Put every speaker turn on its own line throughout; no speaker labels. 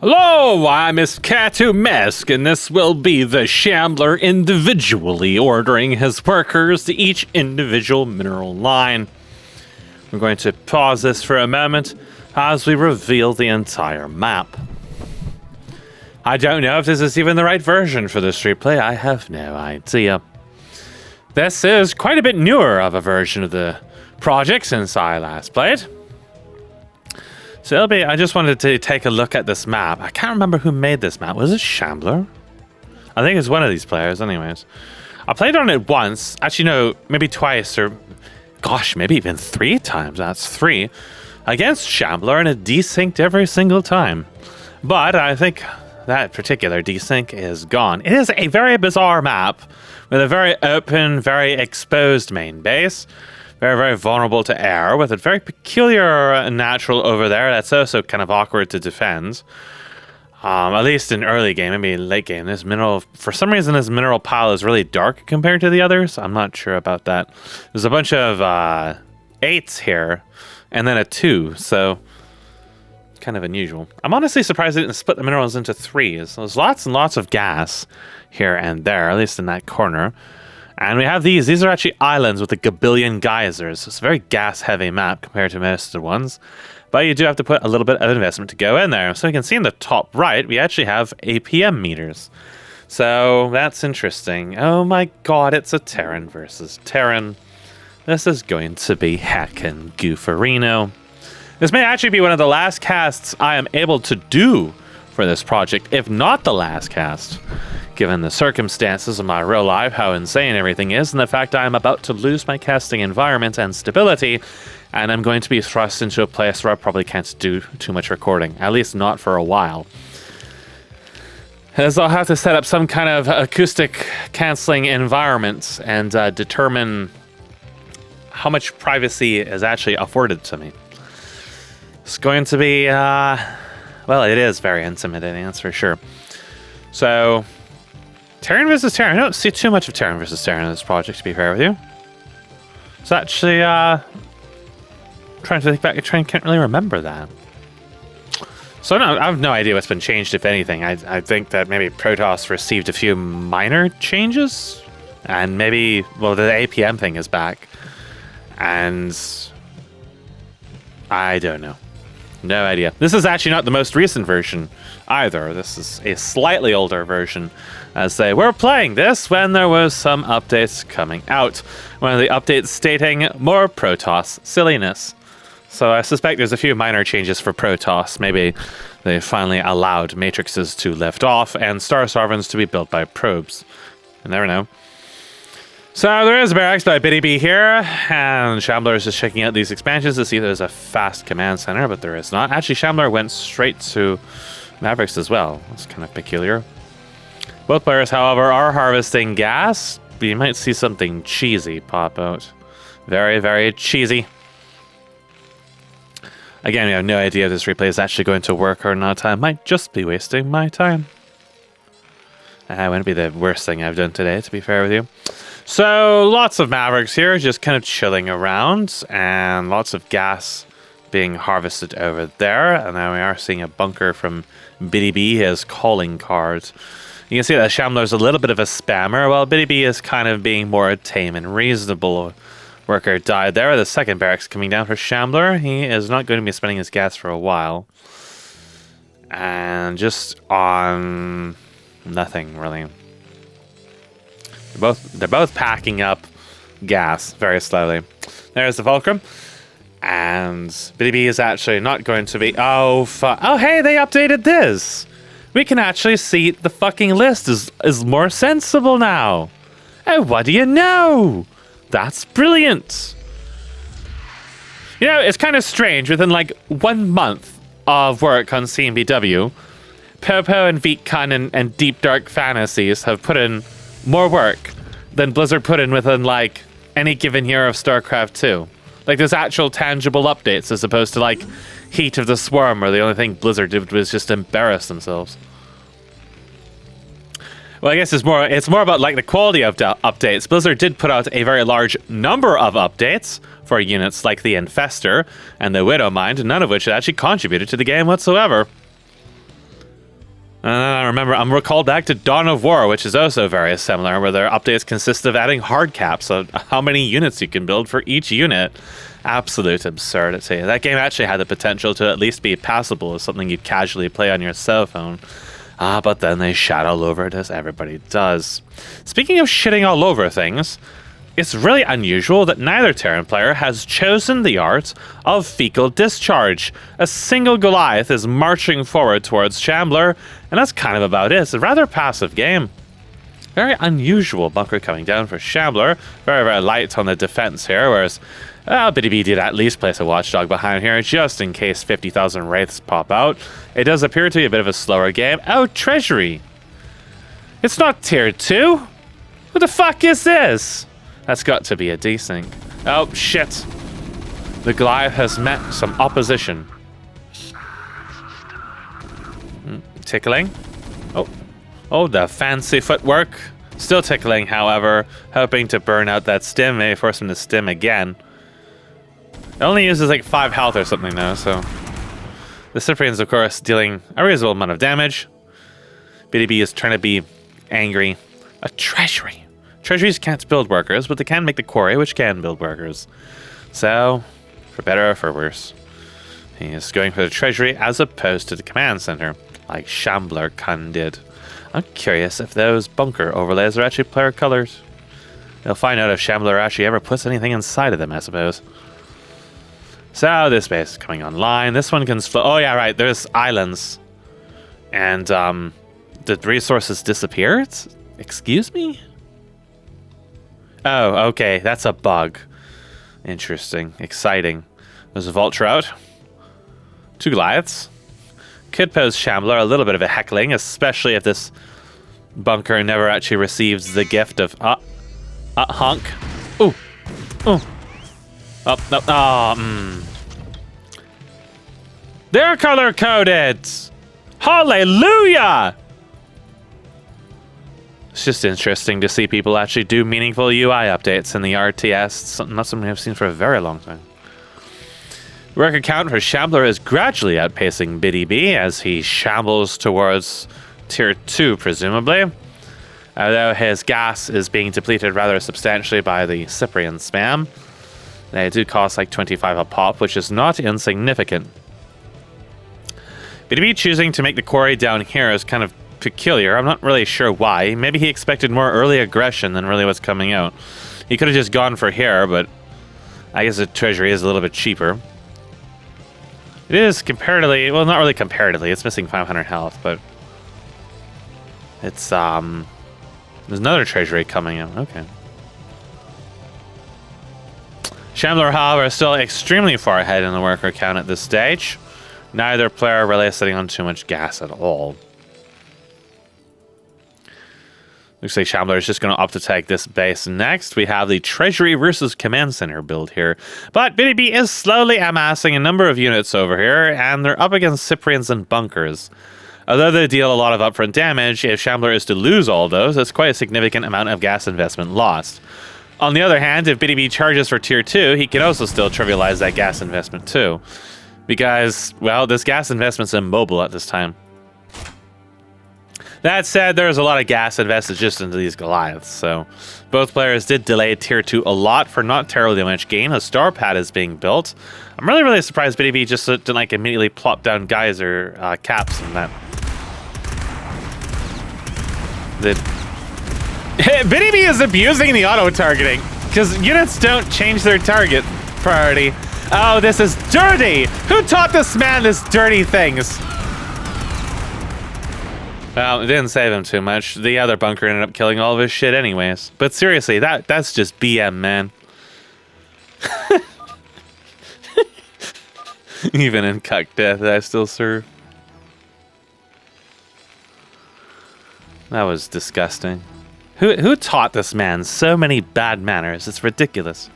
Hello, I'm Mesk, and this will be the Shambler individually ordering his workers to each individual mineral line. We're going to pause this for a moment as we reveal the entire map. I don't know if this is even the right version for this replay. I have no idea. This is quite a bit newer of a version of the project since I last played. So I just wanted to take a look at this map. I can't remember who made this map. Was it Shambler? I think it's one of these players anyways. I played on it once. Actually, no, maybe twice or... Gosh, maybe even 3 times. That's 3. Against Shambler, and it desynced every single time. But I think that particular desync is gone. It is a very bizarre map with a very open, very exposed main base. Very, very vulnerable to air, with a very peculiar natural over there that's also kind of awkward to defend. At least in early game, maybe late game. This mineral, for some reason, this mineral pile is really dark compared to the others. I'm not sure about that. There's a bunch of 8s here, and then a 2, so kind of unusual. I'm honestly surprised they didn't split the minerals into 3s. There's lots and lots of gas here and there, at least in that corner. And we have these. These are actually islands with a gabillion geysers. It's a very gas-heavy map compared to most of the ones. But you do have to put a little bit of investment to go in there. So you can see in the top right, we actually have APM meters. So that's interesting. Oh my god, it's a Terran versus Terran. This is going to be heckin' goofarino. This may actually be one of the last casts I am able to do for this project, if not the last cast. Given the circumstances of my real life, how insane everything is, and the fact I am about to lose my casting environment and stability, and I'm going to be thrust into a place where I probably can't do too much recording, at least not for a while. As I'll have to set up some kind of acoustic canceling environment and determine how much privacy is actually afforded to me. It's going to be, well, it is very intimidating, that's for sure. So... Terran versus Terran. I don't see too much of Terran versus Terran in this project, to be fair with you. It's actually, trying to think back, I can't really remember that. So no, I have no idea what's been changed, if anything. I think that maybe Protoss received a few minor changes, and maybe, well, the APM thing is back. And I don't know. No idea. This is actually not the most recent version either. This is a slightly older version, as they were playing this when there was some updates coming out. One of the updates stating more Protoss silliness. So I suspect there's a few minor changes for Protoss. Maybe they finally allowed matrices to lift off and star sovereigns to be built by probes. You never know. So there is barracks by Btyb88 here, and Shambler is just checking out these expansions to see if there's a fast command center, but there is not. Actually, Shambler went straight to Mavericks as well. That's kind of peculiar. Both players, however, are harvesting gas. You might see something cheesy pop out. Very, very cheesy. Again, we have no idea if this replay is actually going to work or not. I might just be wasting my time. That wouldn't be the worst thing I've done today, to be fair with you. So, lots of Mavericks here, just kind of chilling around, and lots of gas being harvested over there. And now we are seeing a bunker from Btyb88, his calling card. You can see that Shambler's a little bit of a spammer, while Btyb88 is kind of being more tame and reasonable. Worker died there. The second barracks coming down for Shambler. He is not going to be spending his gas for a while. And just on nothing, really. They're both packing up gas very slowly. There's the Fulcrum. And Btyb88 is actually not going to be... Oh, hey, they updated this. We can actually see the fucking list is more sensible now. Oh, what do you know? That's brilliant. You know, it's kind of strange. Within like 1 month of work on CMBW, Popo and VeeKhan and Deep Dark Fantasies have put in more work than Blizzard put in within like any given year of Starcraft 2. Like there's actual tangible updates as opposed to like Heat of the Swarm, where the only thing Blizzard did was just embarrass themselves. Well, I guess it's more about like the quality of updates. Blizzard did put out a very large number of updates for units like the Infestor and the Widowmind, none of which had actually contributed to the game whatsoever. And then I remember, I'm recalled back to Dawn of War, which is also very similar, where their updates consist of adding hard caps of how many units you can build for each unit. Absolute absurdity. That game actually had the potential to at least be passable as something you'd casually play on your cell phone. But then they shat all over it, as everybody does. Speaking of shitting all over things, it's really unusual that neither Terran player has chosen the art of fecal discharge. A single Goliath is marching forward towards Shambler, and that's kind of about it. It's a rather passive game. Very unusual bunker coming down for Shambler. Very, very light on the defense here, whereas Btyb did at least place a watchdog behind here, just in case 50,000 Wraiths pop out. It does appear to be a bit of a slower game. Oh, Treasury! It's not Tier 2? What the fuck is this? That's got to be a desync. Oh, shit. The Goliath has met some opposition. Tickling. Oh, the fancy footwork. Still tickling, however. Hoping to burn out that stim. Maybe force him to stim again. It only uses like 5 health or something though, so... The Cyprian's, of course, dealing a reasonable amount of damage. Btyb is trying to be angry. A treasury. Treasuries can't build workers, but they can make the quarry, which can build workers. So, for better or for worse, he is going for the treasury as opposed to the command center, like Shambler did. I'm curious if those bunker overlays are actually player colors. They'll find out if Shambler actually ever puts anything inside of them, I suppose. So, this base is coming online. This one can float. Oh, yeah, right. There's islands. And, the resources disappeared? Excuse me? Oh, okay. That's a bug. Interesting. Exciting. There's a Vulture out. 2 Goliaths. Could pose Shambler a little bit of a heckling, especially if this bunker never actually receives the gift of... honk. Ooh. Ooh. Oh, no. They're color-coded! Hallelujah! It's just interesting to see people actually do meaningful UI updates in the RTS. Not something I've seen for a very long time. Record count for Shambler is gradually outpacing Btyb as he shambles towards Tier 2, presumably. Although his gas is being depleted rather substantially by the Cyprian spam. They do cost like 25 a pop, which is not insignificant. Btyb choosing to make the quarry down here is kind of peculiar. I'm not really sure why. Maybe he expected more early aggression than really what's coming out. He could have just gone for here, but I guess the treasury is a little bit cheaper. It is comparatively, well, not really comparatively. It's missing 500 health, but it's there's another treasury coming out. Okay. Shambler, however, is still extremely far ahead in the worker count at this stage. Neither player really sitting on too much gas at all. Looks like Shambler is just going to opt to take this base next. We have the Treasury versus Command Center build here. But Btyb is slowly amassing a number of units over here, and they're up against Cyprians and bunkers. Although they deal a lot of upfront damage, if Shambler is to lose all those, that's quite a significant amount of gas investment lost. On the other hand, if Btyb charges for Tier 2, he can also still trivialize that gas investment too. Because, well, this gas investment's immobile at this time. That said, there's a lot of gas invested just into these Goliaths, so both players did delay Tier 2 a lot for not terribly much gain. A star pad is being built. I'm really surprised Btyb just didn't like immediately plop down geyser caps and that. Btyb is abusing the auto-targeting, because units don't change their target priority. Oh, this is dirty! Who taught this man this dirty things? Well, it didn't save him too much. The other bunker ended up killing all of his shit anyways. But seriously, that's just BM, man. Even in cuck death, I still serve. That was disgusting. Who taught this man so many bad manners? It's ridiculous.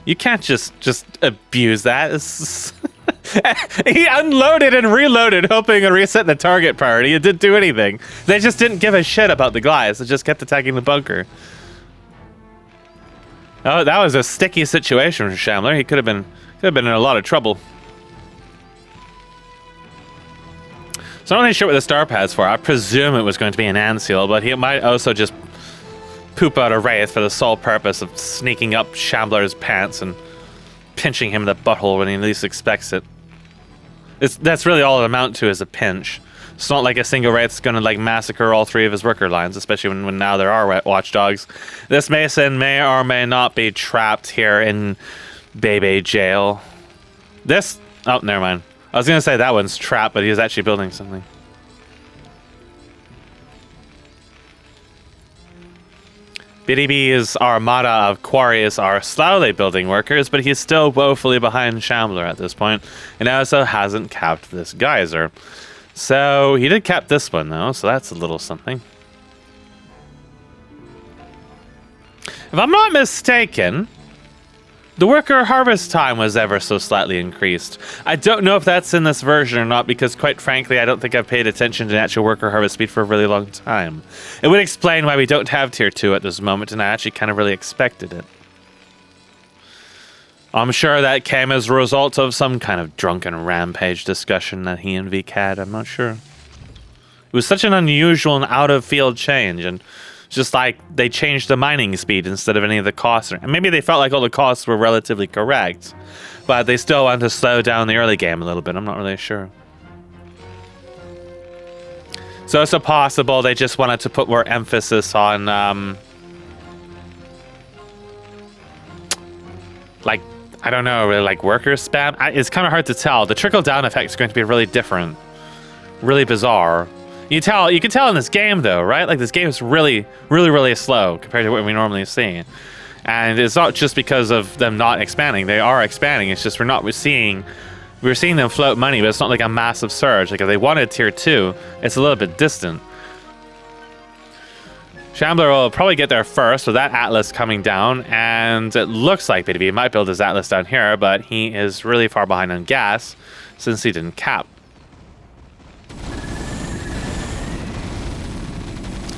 You can't just abuse that. He unloaded and reloaded, hoping to reset the target priority. It didn't do anything. They just didn't give a shit about the Goliaths. They just kept attacking the bunker. Oh, that was a sticky situation for Shambler. He could have been in a lot of trouble. So I'm not really sure what the star pad's for. I presume it was going to be an Anseal, but he might also just poop out a Wraith for the sole purpose of sneaking up Shambler's pants and pinching him in the butthole when he least expects it. That's really all it amounts to, is a pinch. It's not like a single Wraith's going to like massacre all 3 of his worker lines, especially when now there are watchdogs. This Mason may or may not be trapped here in Baby Jail. This... Oh, never mind. I was going to say that one's trapped, but he's actually building something. BDB's armada of quarries are slowly building workers, but he's still woefully behind Shambler at this point, and also hasn't capped this geyser. So he did cap this one, though, so that's a little something. If I'm not mistaken, the worker harvest time was ever so slightly increased. I don't know if that's in this version or not, because quite frankly, I don't think I've paid attention to actual worker harvest speed for a really long time. It would explain why we don't have tier 2 at this moment, and I actually kind of really expected it. I'm sure that came as a result of some kind of drunken rampage discussion that he and Vic had. I'm not sure. It was such an unusual and out-of-field change, and just like they changed the mining speed instead of any of the costs. And maybe they felt like all the costs were relatively correct, but they still wanted to slow down the early game a little bit. I'm not really sure. So it's possible they just wanted to put more emphasis on, like, I don't know, really like worker spam. It's kind of hard to tell. The trickle-down effect is going to be really different, really bizarre. You can tell in this game though, right? Like this game is really slow compared to what we normally see. And it's not just because of them not expanding. They are expanding. It's just we're seeing them float money, but it's not like a massive surge. Like if they wanted tier 2, it's a little bit distant. Shambler will probably get there first with that Atlas coming down, and it looks like BDB might build his Atlas down here, but he is really far behind on gas since he didn't cap.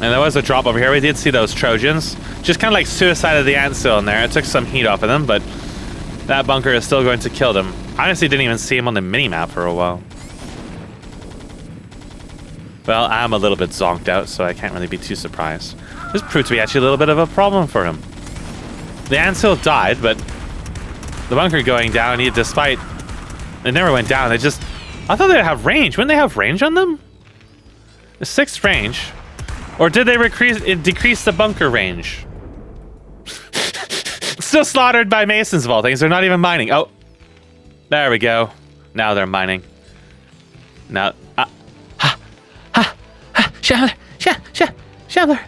And there was a drop over here. We did see those Trojans. Just kind of like suicided the Anseal in there. It took some heat off of them, but that bunker is still going to kill them. I honestly didn't even see him on the minimap for a while. Well, I'm a little bit zonked out, so I can't really be too surprised. This proved to be actually a little bit of a problem for him. The Anseal died, but the bunker going down, despite... It never went down. I thought they'd have range. Wouldn't they have range on them? The 6 range... Or did they decrease the bunker range? Still slaughtered by Masons of all things. They're not even mining. Oh, there we go. Now they're mining. Now, Shambler,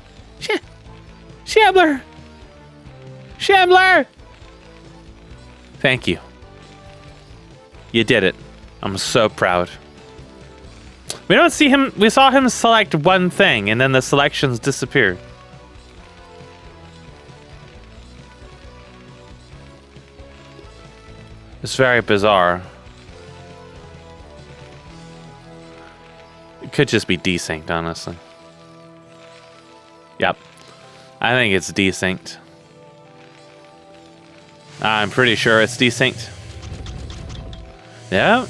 Shambler. Thank you. You did it. I'm so proud. We don't see him. We saw him select one thing, and then the selections disappeared. It's very bizarre. It could just be desynced, honestly. Yep. I think it's desynced. I'm pretty sure it's desynced. Yeah.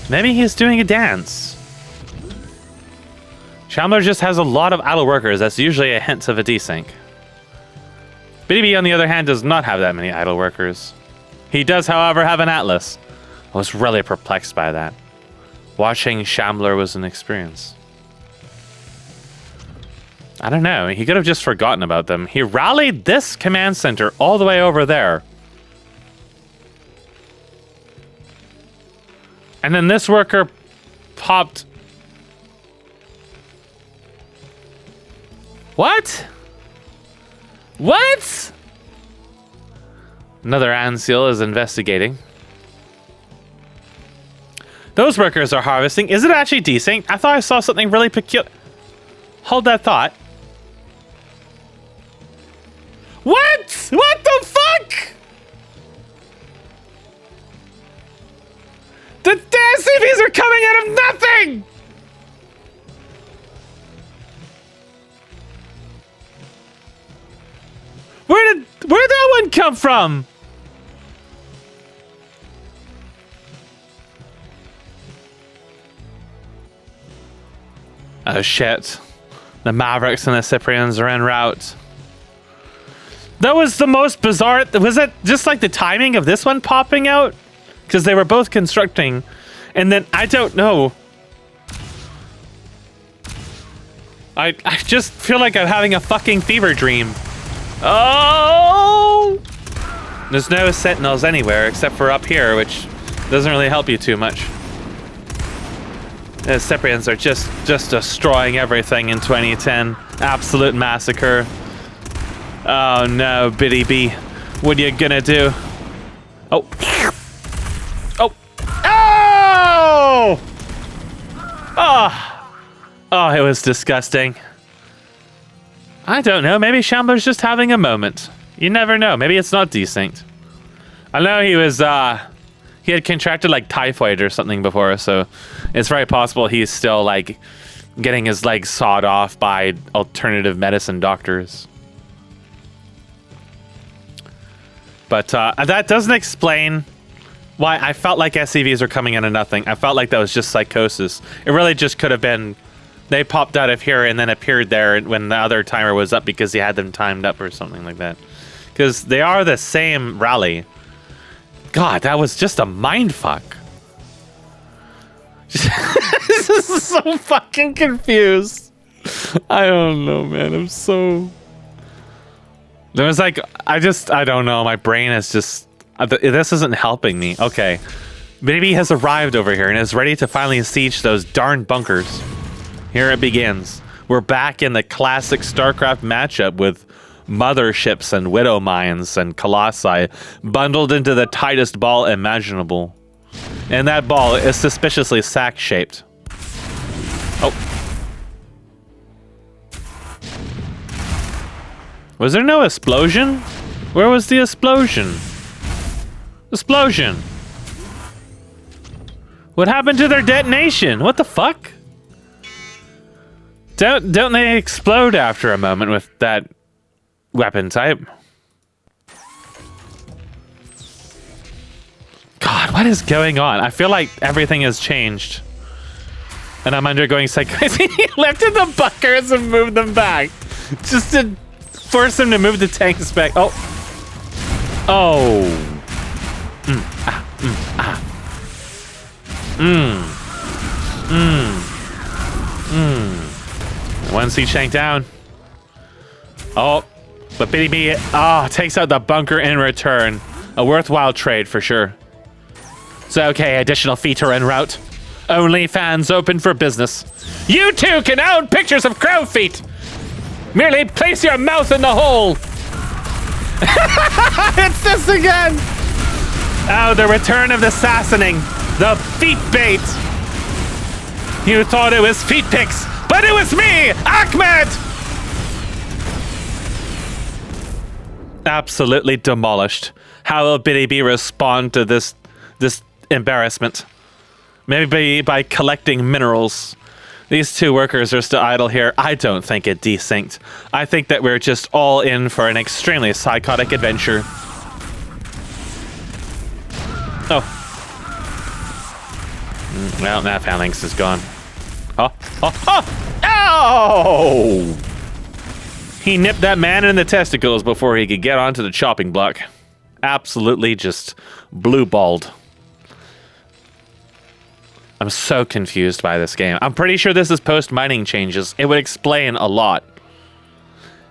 Maybe he's doing a dance. Shambler just has a lot of idle workers. That's usually a hint of a desync. BDB, on the other hand, does not have that many idle workers. He does, however, have an Atlas. I was really perplexed by that. Watching Shambler was an experience. I don't know. He could have just forgotten about them. He rallied this command center all the way over there. And then this worker popped... What? What? Another Anseal is investigating. Those workers are harvesting. Is it actually desynced? I thought I saw something really peculiar. Hold that thought. What? What the fuck? The dance CVs are coming out of nothing! Where'd that one come from? Oh shit. The Mavericks and the Cyprians are en route. That was the most bizarre. Was it just like the timing of this one popping out? Because they were both constructing. And then, I don't know. I just feel like I'm having a fucking fever dream. Oh! There's no sentinels anywhere except for up here, which doesn't really help you too much. The Cyprians are just destroying everything in 2010. Absolute massacre. Oh no, Btyb. What are you gonna do? Oh. Oh. Oh! Oh! Oh, it was disgusting. I don't know, maybe Shambler's just having a moment. You never know, maybe it's not desynced. I know he was, he had contracted like typhoid or something before, so it's very possible he's still like getting his legs sawed off by alternative medicine doctors. But that doesn't explain why I felt like SCVs were coming out of nothing. I felt like that was just psychosis. It really just could have been they popped out of here and then appeared there when the other timer was up because he had them timed up or something like that. Because they are the same rally. God, that was just a mindfuck. This is so fucking confused. I don't know, man. I'm so... There was like, I don't know. My brain is just, this isn't helping me. Okay. Btyb has arrived over here and is ready to finally siege those darn bunkers. Here it begins. We're back in the classic Starcraft matchup with motherships and widow mines and colossi bundled into the tightest ball imaginable. And that ball is suspiciously sack-shaped. Oh. Was there no explosion? Where was the explosion? Explosion! What happened to their detonation? What the fuck? Don't they explode after a moment with that weapon type? God, what is going on? I feel like everything has changed. And I'm undergoing psychosis. He lifted the bunkers and moved them back. Just to force him to move the tanks back. Oh. Oh. One sea shank down. Oh. But Btyb takes out the bunker in return. A worthwhile trade for sure. So okay, additional feet are en route. OnlyFans open for business. You too can own pictures of crow feet. Merely place your mouth in the hole. It's this again. Oh, the return of the assassinating. The feet bait. You thought it was feet pics, but it was me, Ahmed. Absolutely demolished. How will Btyb respond to this embarrassment? Maybe by collecting minerals. These two workers are still idle here. I don't think it desynced. I think that we're just all in for an extremely psychotic adventure. Oh. Well, that phalanx is gone. Oh, oh, oh! Ow! He nipped that man in the testicles before he could get onto the chopping block. Absolutely just blue-balled. I'm so confused by this game. I'm pretty sure this is post-mining changes. It would explain a lot.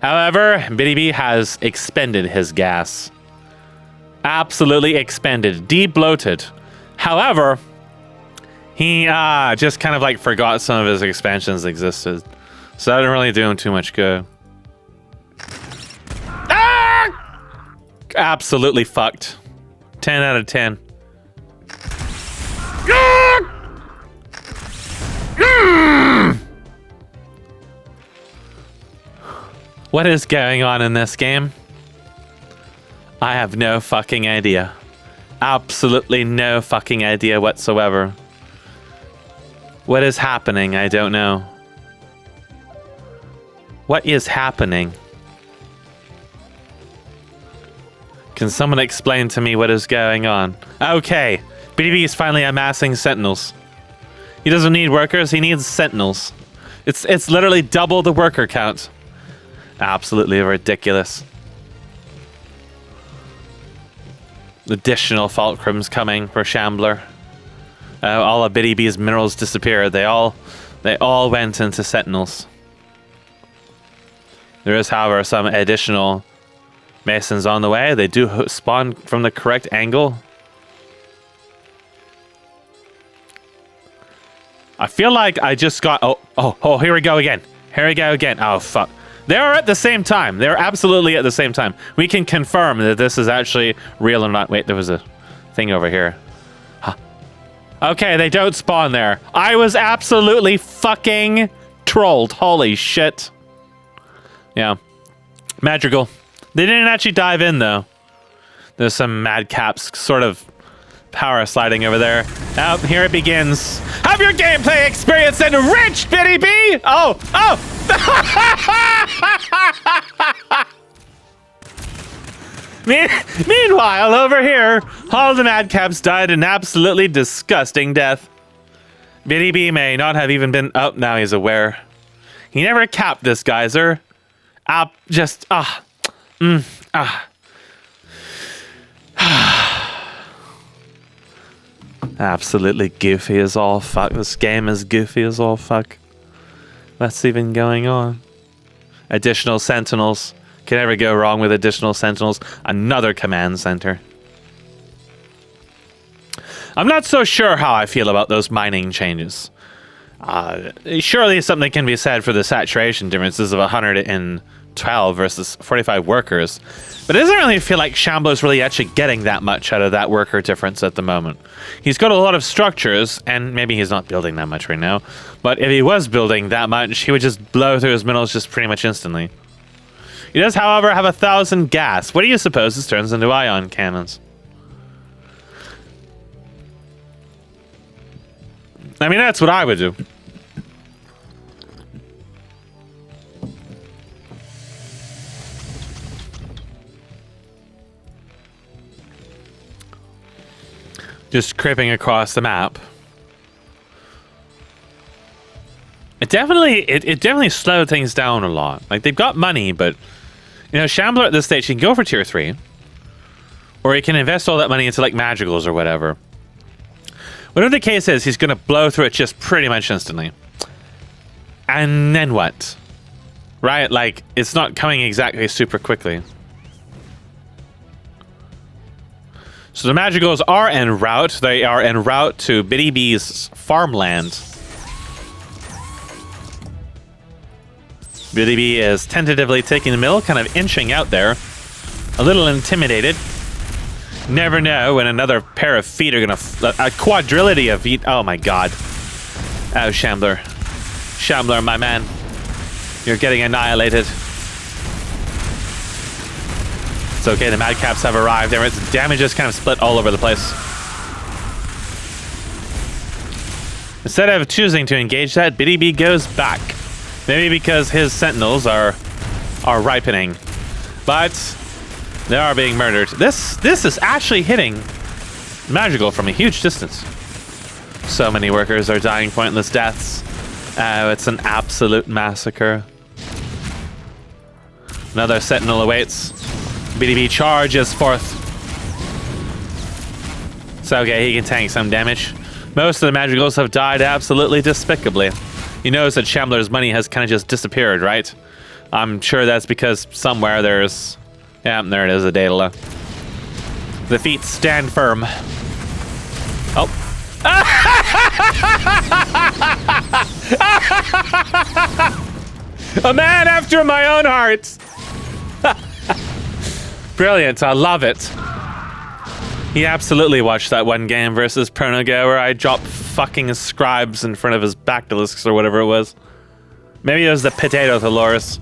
However, Btyb has expended his gas. Absolutely expended. De-bloated. However, he just kind of like forgot some of his expansions existed. So that didn't really do him too much good. Ah! Absolutely fucked. 10 out of 10. Ah! What is going on in this game? I have no fucking idea. Absolutely no fucking idea whatsoever. What is happening? I don't know. What is happening? Can someone explain to me what is going on? Okay, Btyb is finally amassing sentinels. He doesn't need workers, he needs sentinels. It's literally double the worker count. Absolutely ridiculous. Additional fulcrums coming for Shambler. All of BTB's minerals disappeared. They all went into Sentinels. There is, however, some additional Masons on the way. They do spawn from the correct angle. I feel like I just got... Oh, here we go again. Here we go again. Oh, fuck. They are at the same time. They're absolutely at the same time. We can confirm that this is actually real or not. Wait, there was a thing over here. Huh. Okay, they don't spawn there. I was absolutely fucking trolled. Holy shit. Yeah. Magical. They didn't actually dive in, though. There's some madcaps sort of power sliding over there. Oh, here it begins. Have your gameplay experience enriched, BTB! Oh! Meanwhile, over here, all the madcaps died an absolutely disgusting death. BTB may not have even been... Oh, now he's aware. He never capped this geyser. Absolutely goofy as all fuck. This game is goofy as all fuck. What's even going on? Additional sentinels. Can never go wrong with additional sentinels. Another command center. I'm not so sure how I feel about those mining changes. Surely something can be said for the saturation differences of 112 versus 45 workers. But it doesn't really feel like Shambler's really actually getting that much out of that worker difference at the moment. He's got a lot of structures, and maybe he's not building that much right now. But if he was building that much, he would just blow through his minerals just pretty much instantly. He does, however, have 1,000 gas. What do you suppose this turns into ion cannons? I mean, that's what I would do. Just creeping across the map. It definitely slowed things down a lot. Like, they've got money, but you know, Shambler at this stage, he can go for tier 3. Or he can invest all that money into like magicals or whatever. Whatever the case is, he's gonna blow through it just pretty much instantly. And then what? Right? Like, it's not coming exactly super quickly. So the magicals are en route. They are en route to BTB's farmland. BTB is tentatively taking the mill, kind of inching out there. A little intimidated. Never know when another pair of feet are gonna... a quadrility of feet. Oh my god. Oh, Shambler. Shambler, my man. You're getting annihilated. It's okay, the madcaps have arrived. Its damage is kind of split all over the place. Instead of choosing to engage that, BTB goes back. Maybe because his sentinels are ripening. But they are being murdered. This is actually hitting magical from a huge distance. So many workers are dying pointless deaths. It's an absolute massacre. Another sentinel awaits. BTB charges forth. It's okay, he can tank some damage. Most of the magicals have died absolutely despicably. You notice that Shambler's money has kind of just disappeared, right? I'm sure that's because somewhere there's... Yeah, there it is, a Daedala. The feet stand firm. Oh. A man after my own heart! Brilliant, I love it. He absolutely watched that one game versus Pronogo where I dropped fucking scribes in front of his basilisks or whatever it was. Maybe it was the potato Thalorus.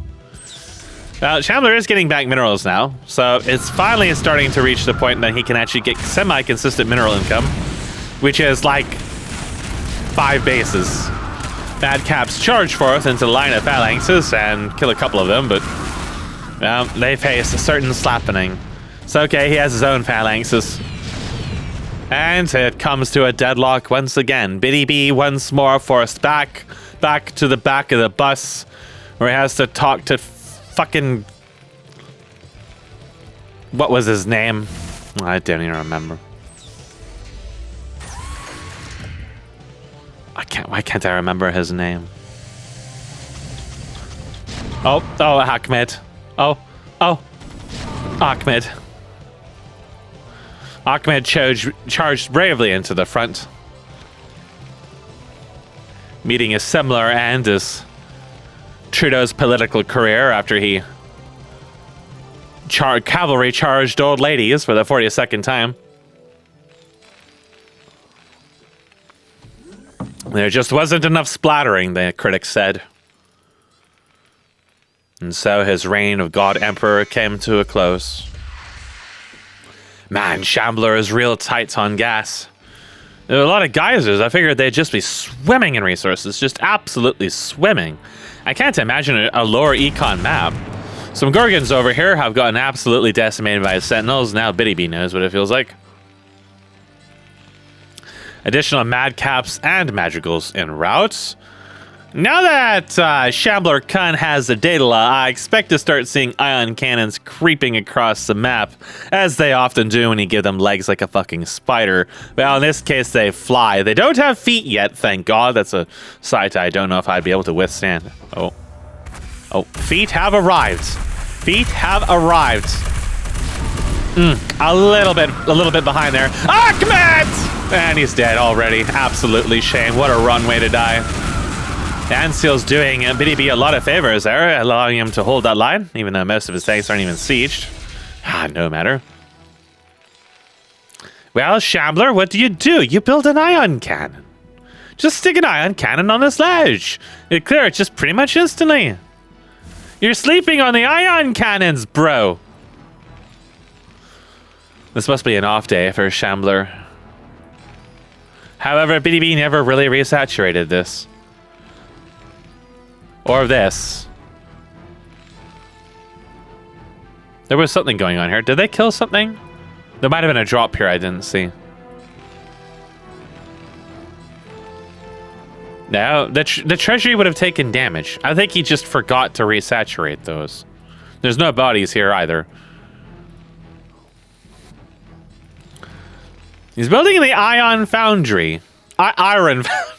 Shambler is getting back minerals now, so it's finally starting to reach the point that he can actually get semi-consistent mineral income, which is like 5 bases. Madcaps charge forth into the line of phalanxes and kill a couple of them, but they face a certain slappening. It's okay, he has his own phalanxes. And it comes to a deadlock once again. BTB once more forced back to the back of the bus, where he has to talk to fucking... What was his name? I don't even remember. Why can't I remember his name? Oh, Ahmed. Oh, Ahmed. Ahmed charged bravely into the front, meeting a similar end as Trudeau's political career after he cavalry charged old ladies for the 42nd time. There just wasn't enough splattering, the critics said. And so his reign of God Emperor came to a close. Man, Shambler is real tight on gas. There are a lot of geysers. I figured they'd just be swimming in resources, just absolutely swimming. I can't imagine a lower econ map. Some Gorgons over here have gotten absolutely decimated by Sentinels. Now BTB knows what it feels like. Additional madcaps and madrigals en route. Now that Shambler Khan has the data, I expect to start seeing ion cannons creeping across the map, as they often do when you give them legs like a fucking spider. Well, in this case, they fly. They don't have feet yet, thank God. That's a sight I don't know if I'd be able to withstand. Oh, feet have arrived. Feet have arrived. A little bit behind there. Ahmed! And he's dead already. Absolutely shame. What a runway to die. Anseal's doing BTB a lot of favors there, allowing him to hold that line, even though most of his tanks aren't even sieged. No matter. Well, Shambler, what do? You build an ion cannon. Just stick an ion cannon on this ledge. It clear it just pretty much instantly. You're sleeping on the ion cannons, bro. This must be an off day for Shambler. However, BTB never really resaturated this. Or this. There was something going on here. Did they kill something? There might have been a drop here I didn't see. No, the treasury would have taken damage. I think he just forgot to resaturate those. There's no bodies here either. He's building the ion foundry. Iron foundry.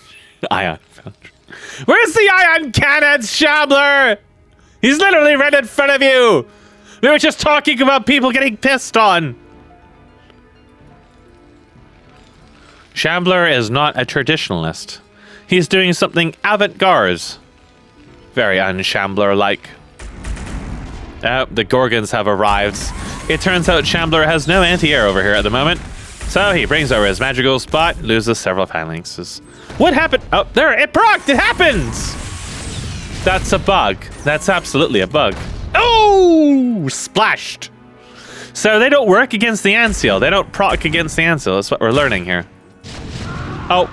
Ion foundry. Where's the ion cannons, Shambler? He's literally right in front of you. We were just talking about people getting pissed on. Shambler is not a traditionalist. He's doing something avant-garde. Very un-Shambler-like. The Gorgons have arrived. It turns out Shambler has no anti-air over here at the moment. So he brings over his madrigals, but loses several phalanxes. What happened? Oh, there, it procced! It happens! That's a bug. That's absolutely a bug. Oh! Splashed! So they don't work against the Anseal. They don't proc against the Anseal. That's what we're learning here. Oh,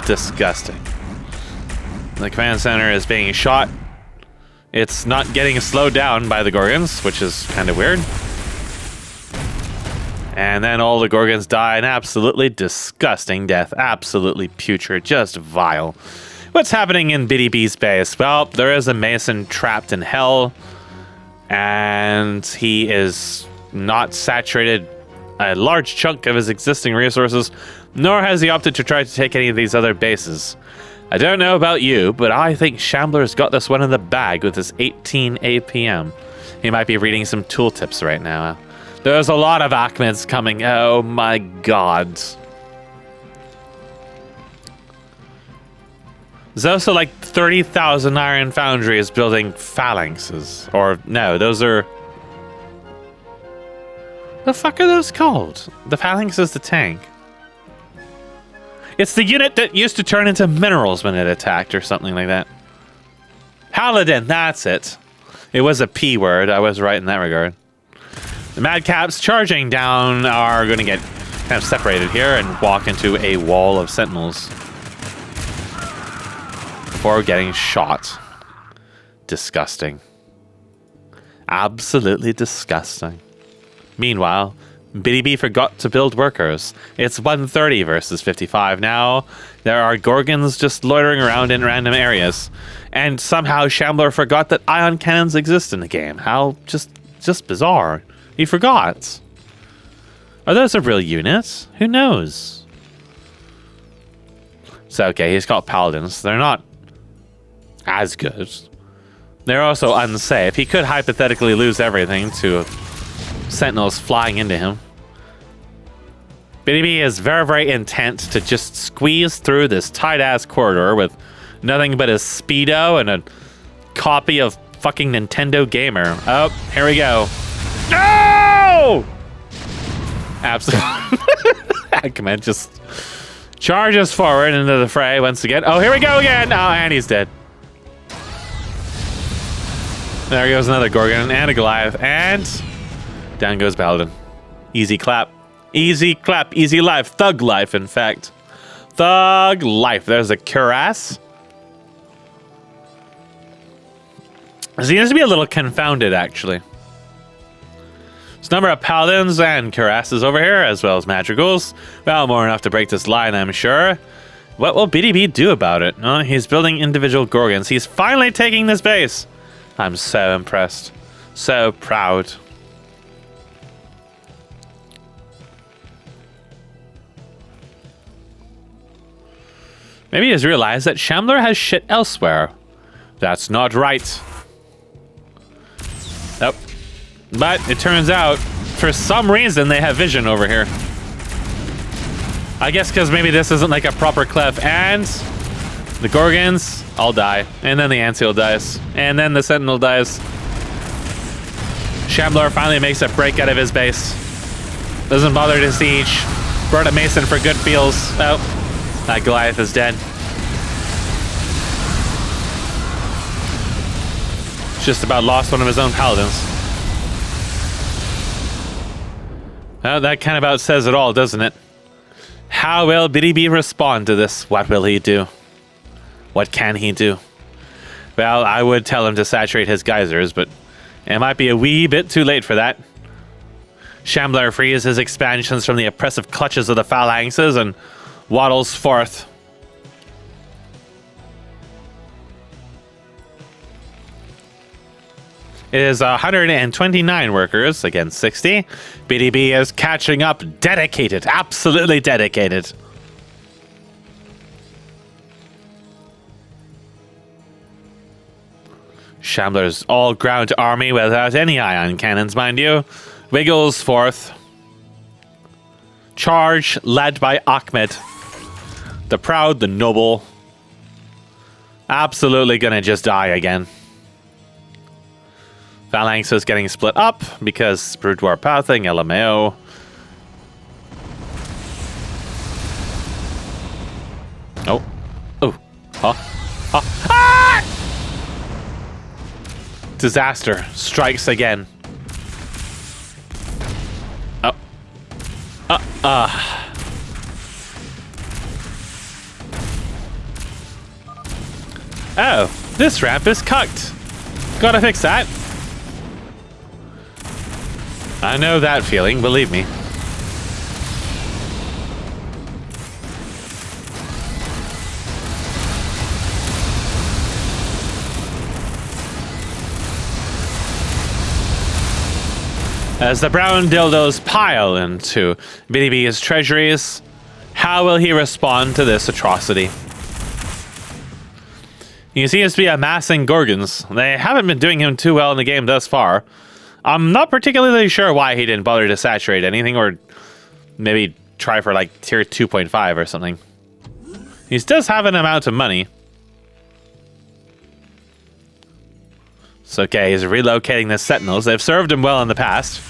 disgusting. The command center is being shot. It's not getting slowed down by the Gorgons, which is kind of weird. And then all the Gorgons die an absolutely disgusting death. Absolutely putrid, just vile. What's happening in BTB's base? Well, there is a Mason trapped in hell. And he is not saturated a large chunk of his existing resources, nor has he opted to try to take any of these other bases. I don't know about you, but I think Shambler's got this one in the bag with his 18 APM. He might be reading some tooltips right now. There's a lot of Ahmeds coming. Oh my god. There's also like 30,000 iron foundries building phalanxes. Or no, those are... The fuck are those called? The phalanx is the tank. It's the unit that used to turn into minerals when it attacked or something like that. Paladin, that's it. It was a P word. I was right in that regard. The madcaps charging down are going to get kind of separated here and walk into a wall of sentinels before getting shot. Disgusting. Absolutely disgusting. Meanwhile, BDB forgot to build workers. It's 130 versus 55 now. There are Gorgons just loitering around in random areas. And somehow Shambler forgot that ion cannons exist in the game. How just bizarre. He forgot. Are those a real unit? Who knows? So, okay, he's got paladins. They're not as good. They're also unsafe. He could hypothetically lose everything to sentinels flying into him. BDB is very, very intent to just squeeze through this tight-ass corridor with nothing but a Speedo and a copy of fucking Nintendo Gamer. Oh, here we go. No! Absolutely. Command just charges forward into the fray once again. Oh, here we go again. Oh, and he's dead. There goes another Gorgon and a Goliath, and down goes Paladin. Easy clap. Easy clap. Easy life. Thug life, in fact. Thug life. There's a cuirass. Seems to be a little confounded, actually. There's a number of paladins and cuirasses over here, as well as madrigals. Well, more enough to break this line, I'm sure. What will BDB do about it? Oh, he's building individual Gorgons. He's finally taking this base. I'm so impressed. So proud. Maybe he's realized that Shambler has shit elsewhere. That's not right. Nope. But it turns out, for some reason, they have vision over here. I guess because maybe this isn't like a proper clef. And the Gorgons all die. And then the Antseal dies. And then the Sentinel dies. Shambler finally makes a break out of his base. Doesn't bother to siege. Brought a Mason for good feels. Oh, that Goliath is dead. Just about lost one of his own paladins. Oh, that kind of about says it all, doesn't it? How will BDB respond to this? What will he do? What can he do? Well, I would tell him to saturate his geysers, but it might be a wee bit too late for that. Shambler frees his expansions from the oppressive clutches of the phalanxes and waddles forth. It is 129 workers against 60. BDB is catching up. Dedicated. Absolutely dedicated. Shambler's all-ground army without any ion cannons, mind you, wiggles forth. Charge led by Ahmed. The proud, the noble. Absolutely gonna just die again. Phalanx is getting split up because Boudoir pathing, LMAO. Oh. Oh. Huh. Huh. Ah! Disaster strikes again. Oh. Oh, this ramp is cucked. Gotta fix that. I know that feeling, believe me. As the brown dildos pile into BDB's treasuries, how will he respond to this atrocity? He seems to be amassing Gorgons. They haven't been doing him too well in the game thus far. I'm not particularly sure why he didn't bother to saturate anything, or maybe try for like tier 2.5 or something. He does have an amount of money. It's okay, he's relocating the Sentinels. They've served him well in the past.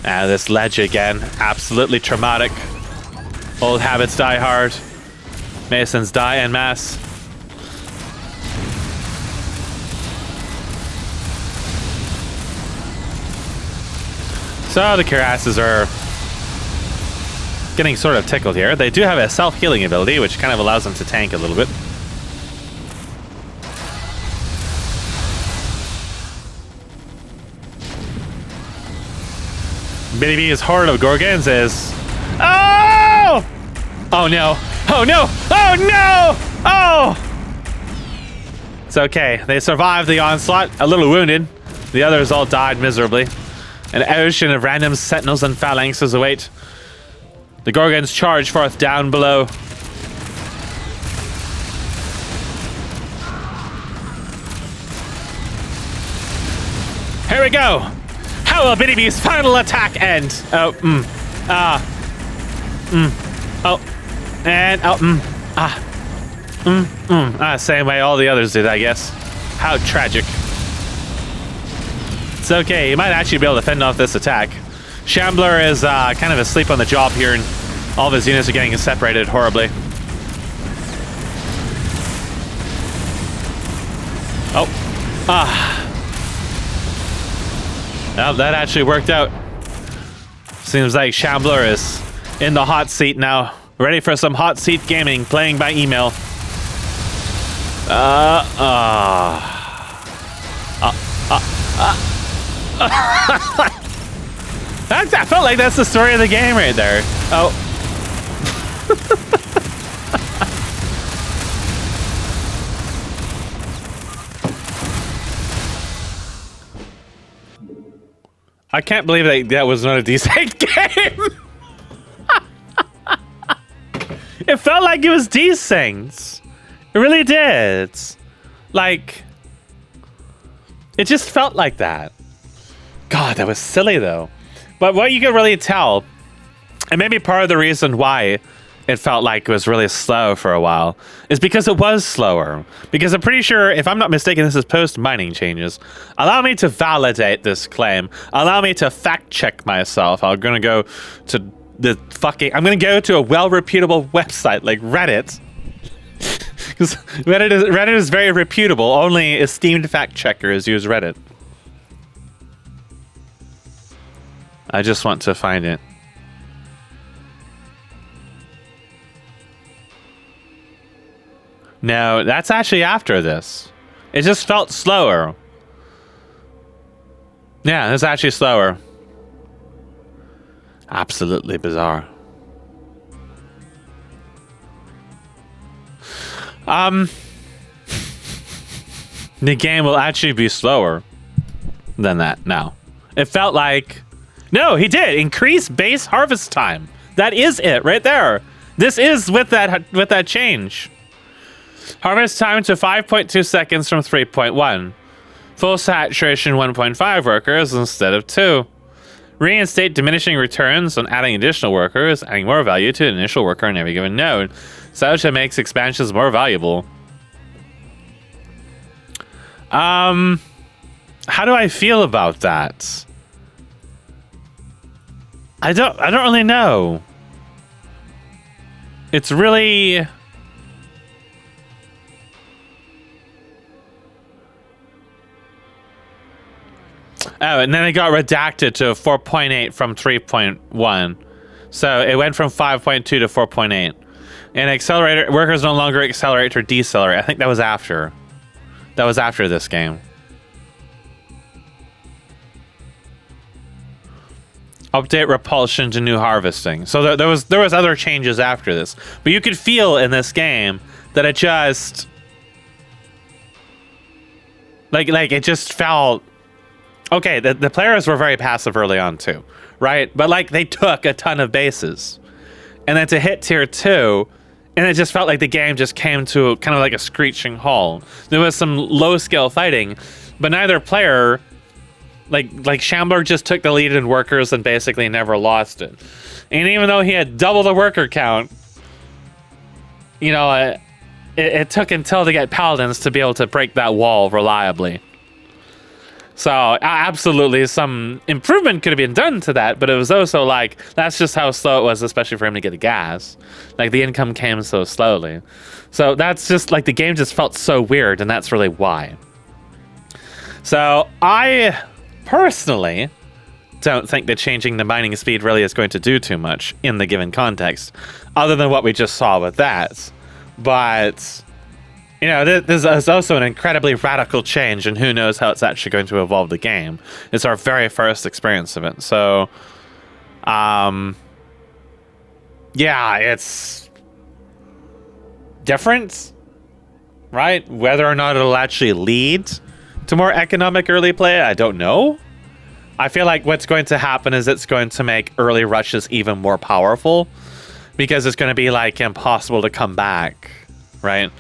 This ledge again, absolutely traumatic. Old habits die hard. Masons die en masse. So the cuirasses are getting sort of tickled here. They do have a self-healing ability, which kind of allows them to tank a little bit. Bty's horde of Gorgons is... Oh! Oh no. Oh no! Oh no! Oh! It's okay. They survived the onslaught, a little wounded. The others all died miserably. An ocean of random sentinels and phalanxes await. The Gorgons charge forth down below. Here we go! How will Bty's final attack end? Oh, oh, and, same way all the others did, I guess. How tragic. It's okay, he might actually be able to fend off this attack. Shambler is kind of asleep on the job here, and all of his units are getting separated horribly. Oh, well, that actually worked out. Seems like Shambler is in the hot seat now. Ready for some hot seat gaming, playing by email. I felt like that's the story of the game right there. Oh. I can't believe that was not a decent game. It felt like it was decent. It really did. Like, it just felt like that. God, that was silly though. But what you could really tell, and maybe part of the reason why it felt like it was really slow for a while, is because it was slower. Because I'm pretty sure, if I'm not mistaken, this is post-mining changes. Allow me to validate this claim. Allow me to fact-check myself. I'm gonna go to I'm gonna go to a well-reputable website like Reddit. Because Reddit is very reputable. Only esteemed fact-checkers use Reddit. I just want to find it. No, that's actually after this. It just felt slower. Yeah, it's actually slower. Absolutely bizarre. The game will actually be slower than that now. It felt like... No, he did! Increase base harvest time. That is it, right there. This is with that change. Harvest time to 5.2 seconds from 3.1. Full saturation 1.5 workers instead of 2. Reinstate diminishing returns on adding additional workers, adding more value to an initial worker on every given node. Such makes expansions more valuable. How do I feel about that? I don't really know. It's really... Oh, and then it got redacted to 4.8 from 3.1. So it went from 5.2 to 4.8. And accelerator workers no longer accelerate or decelerate. I think that was after. That was after this game. Update repulsion to new harvesting. So there was other changes after this. But you could feel in this game that it just... Like it just felt... Okay, the players were very passive early on too, right? But like they took a ton of bases. And then to hit tier 2, and it just felt like the game just came to kind of like a screeching halt. There was some low skill fighting, but neither player, like Shambler just took the lead in workers and basically never lost it. And even though he had double the worker count, you know, it took until to get paladins to be able to break that wall reliably. So absolutely some improvement could have been done to that, but it was also like, that's just how slow it was, especially for him to get a gas. Like the income came so slowly. So that's just like the game just felt so weird, and that's really why. So I personally don't think that changing the mining speed really is going to do too much in the given context, other than what we just saw with that. But... You know, this is also an incredibly radical change, and who knows how it's actually going to evolve the game. It's our very first experience of it. So, Yeah, it's different, right? Whether or not it'll actually lead to more economic early play, I don't know. I feel like what's going to happen is it's going to make early rushes even more powerful because it's going to be like impossible to come back, right?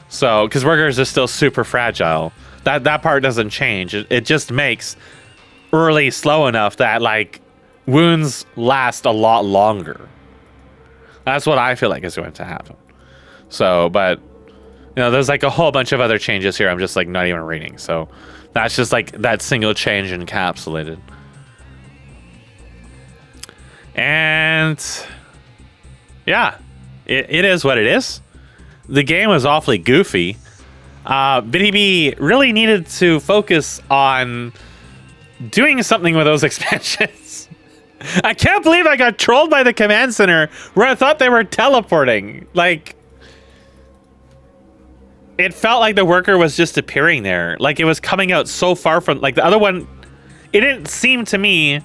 So, because workers are still super fragile. That part doesn't change. It just makes early slow enough that like wounds last a lot longer. That's what I feel like is going to happen. So, but you know, there's like a whole bunch of other changes here I'm just like not even reading. So that's just like that single change encapsulated. And yeah, it is what it is. The game was awfully goofy. Btyb really needed to focus on doing something with those expansions. I can't believe I got trolled by the command center where I thought they were teleporting. Like, it felt like the worker was just appearing there. Like, it was coming out so far from, like, the other one. It didn't seem to me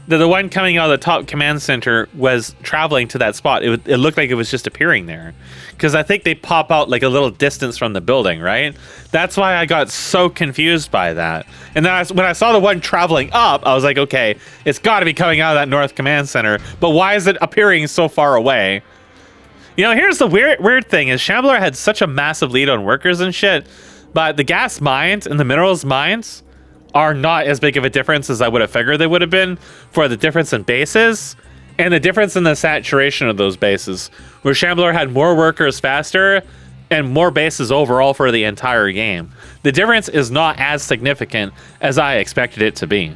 that the one coming out of the top command center was traveling to that spot. It looked like it was just appearing there. Because I think they pop out like a little distance from the building, right? That's why I got so confused by that. And then when I saw the one traveling up, I was like, okay, it's got to be coming out of that north command center. But why is it appearing so far away? You know, here's the weird thing is Shambler had such a massive lead on workers and shit, but the gas mines and the minerals mines are not as big of a difference as I would have figured they would have been for the difference in bases and the difference in the saturation of those bases, where Shambler had more workers faster and more bases overall for the entire game. The difference is not as significant as I expected it to be.